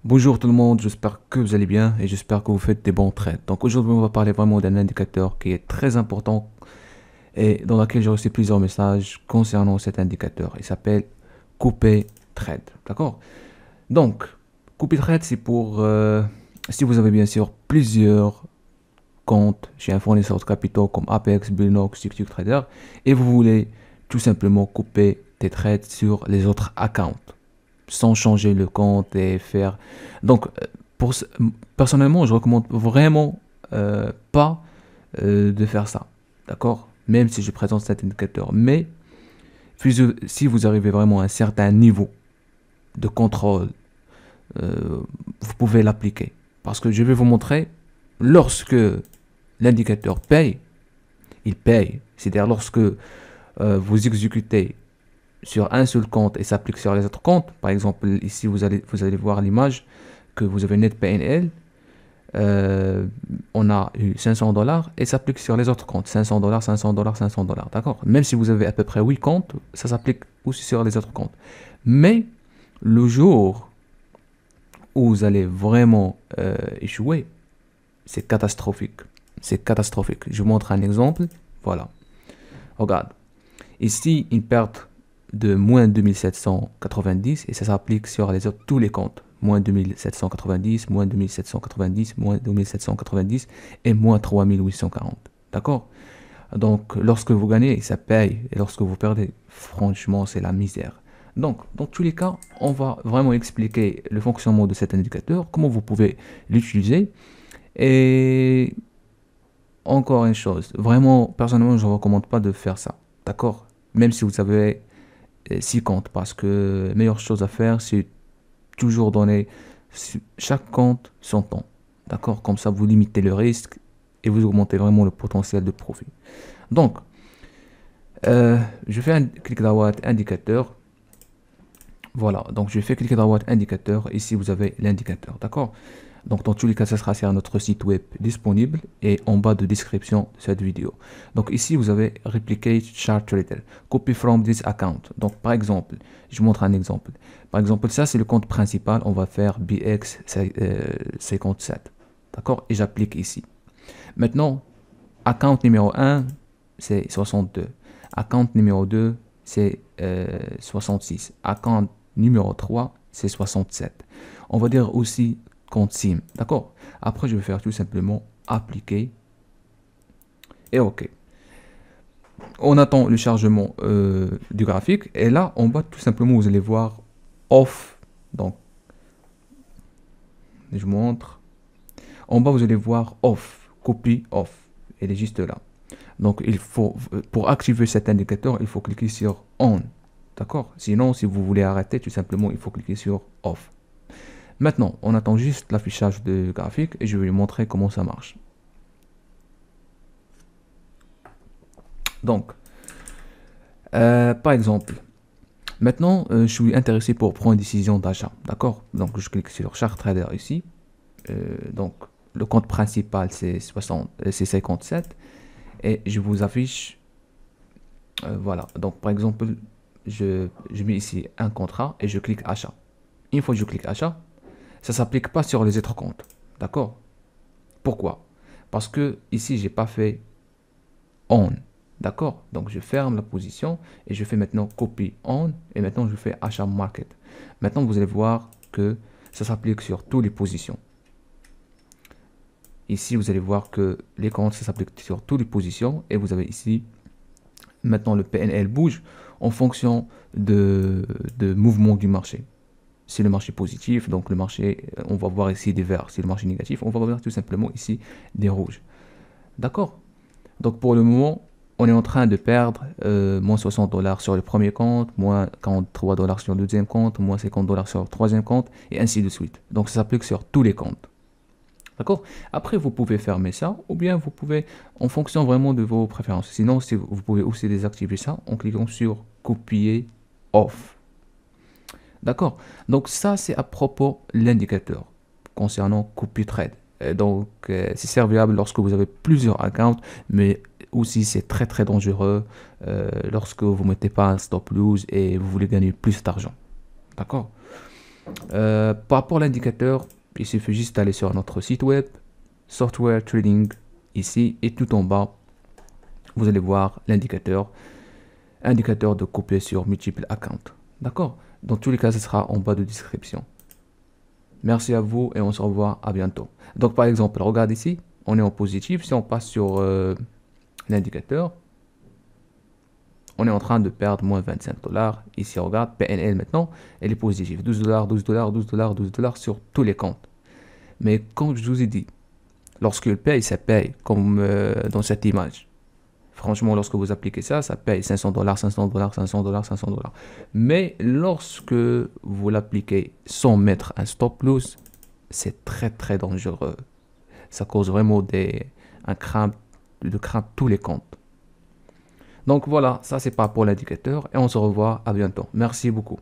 Bonjour tout le monde, j'espère que vous allez bien et j'espère que vous faites des bons trades. Donc aujourd'hui on va parler vraiment d'un indicateur qui est très important et dans lequel j'ai reçu plusieurs messages concernant cet indicateur. Il s'appelle couper trade, d'accord? Donc couper trade c'est pour si vous avez bien sûr plusieurs comptes chez un fournisseur de capitaux comme Apex, Billnox, TickTick Trader et vous voulez tout simplement couper des trades sur les autres accounts sans changer le compte et faire. Donc, pour, personnellement, je recommande vraiment pas de faire ça. D'accord? Même si je présente cet indicateur. Mais si vous arrivez vraiment à un certain niveau de contrôle, vous pouvez l'appliquer. Parce que je vais vous montrer, lorsque l'indicateur paye, il paye. C'est-à-dire lorsque vous exécutez sur un seul compte et s'applique sur les autres comptes. Par exemple, ici, vous allez voir l'image que vous avez net PNL. On a eu 500 dollars et s'applique sur les autres comptes. 500 dollars, 500 dollars, 500 dollars. D'accord? Même si vous avez à peu près 8 comptes, ça s'applique aussi sur les autres comptes. Mais le jour où vous allez vraiment échouer, c'est catastrophique. C'est catastrophique. Je vous montre un exemple. Voilà. Regarde. Ici, une perte de moins 2790 et ça s'applique sur les autres, tous les comptes. Moins 2790, moins 2790, moins 2790 et moins 3840. D'accord? Donc, lorsque vous gagnez, ça paye. Et lorsque vous perdez, franchement, c'est la misère. Donc, dans tous les cas, on va vraiment expliquer le fonctionnement de cet indicateur, comment vous pouvez l'utiliser. Et encore une chose, vraiment, personnellement, je ne recommande pas de faire ça. D'accord? Même si vous avez 6 comptes, parce que la meilleure chose à faire, c'est toujours donner chaque compte son temps. D'accord? Comme ça, vous limitez le risque et vous augmentez vraiment le potentiel de profit. Donc, je fais un clic droit indicateur. Voilà, donc je fais cliquer droit indicateur. Ici, vous avez l'indicateur. D'accord? Donc, dans tous les cas, ça sera sur notre site web disponible et en bas de description de cette vidéo. Donc, ici, vous avez Replicate Chart Trader. Copy from this account. Donc, par exemple, je vous montre un exemple. Par exemple, ça, c'est le compte principal. On va faire BX57. D'accord? Et j'applique ici. Maintenant, account numéro 1, c'est 62. Account numéro 2, c'est 66. Account numéro 3, c'est 67. On va dire aussi compte SIM. D'accord? Après, je vais faire tout simplement appliquer et OK. On attend le chargement du graphique et là, en bas, tout simplement, vous allez voir off. Donc, je vous montre. En bas, vous allez voir off, copie off. Elle est juste là. Donc, il faut, pour activer cet indicateur, il faut cliquer sur on. D'accord? Sinon, si vous voulez arrêter, tout simplement, il faut cliquer sur off. Maintenant, on attend juste l'affichage de graphique et je vais vous montrer comment ça marche. Donc, par exemple, maintenant, je suis intéressé pour prendre une décision d'achat. D'accord? Donc, je clique sur Chart Trader ici. Donc, le compte principal, c'est 57. Et je vous affiche, voilà. Donc, par exemple, je mets ici un contrat et je clique achat. Une fois que je clique achat, ça ne s'applique pas sur les autres comptes. D'accord? Pourquoi? Parce que ici, j'ai pas fait on. D'accord? Donc, je ferme la position et je fais maintenant copy on et maintenant je fais achat market. Maintenant, vous allez voir que ça s'applique sur toutes les positions. Ici, vous allez voir que les comptes, ça s'applique sur toutes les positions et vous avez ici, maintenant le PNL bouge en fonction de mouvement du marché. Si le marché positif, donc le marché, on va voir ici des verts. Si le marché négatif, on va voir tout simplement ici des rouges. D'accord? Donc pour le moment, on est en train de perdre moins 60 dollars sur le premier compte, moins 43 dollars sur le deuxième compte, moins 50 dollars sur le troisième compte, et ainsi de suite. Donc ça s'applique sur tous les comptes. D'accord? Après, vous pouvez fermer ça, ou bien vous pouvez, en fonction vraiment de vos préférences. Sinon, si vous pouvez aussi désactiver ça en cliquant sur copier off. D'accord? Donc ça, c'est à propos de l'indicateur concernant copy trade. Donc, c'est serviable lorsque vous avez plusieurs accounts, mais aussi c'est très très dangereux lorsque vous ne mettez pas un stop loss et vous voulez gagner plus d'argent. D'accord? Par rapport à l'indicateur, il suffit juste d'aller sur notre site web, Software Trading, ici, et tout en bas, vous allez voir l'indicateur, indicateur de couper sur multiples accounts. D'accord? Dans tous les cas, ce sera en bas de description. Merci à vous et on se revoit à bientôt. Donc par exemple, regarde ici, on est en positif. Si on passe sur l'indicateur, on est en train de perdre moins 25 $. Ici, regarde, PNL maintenant, elle est positive. 12 $, 12 $, 12 $, 12 $ sur tous les comptes. Mais comme je vous ai dit, lorsque le paye, ça paye, comme dans cette image. Franchement, lorsque vous appliquez ça, ça paye 500 $, 500 $, 500 $, 500 $. Mais lorsque vous l'appliquez sans mettre un stop loss, c'est très très dangereux. Ça cause vraiment de craindre tous les comptes. Donc voilà, ça c'est pas pour l'indicateur et on se revoit à bientôt. Merci beaucoup.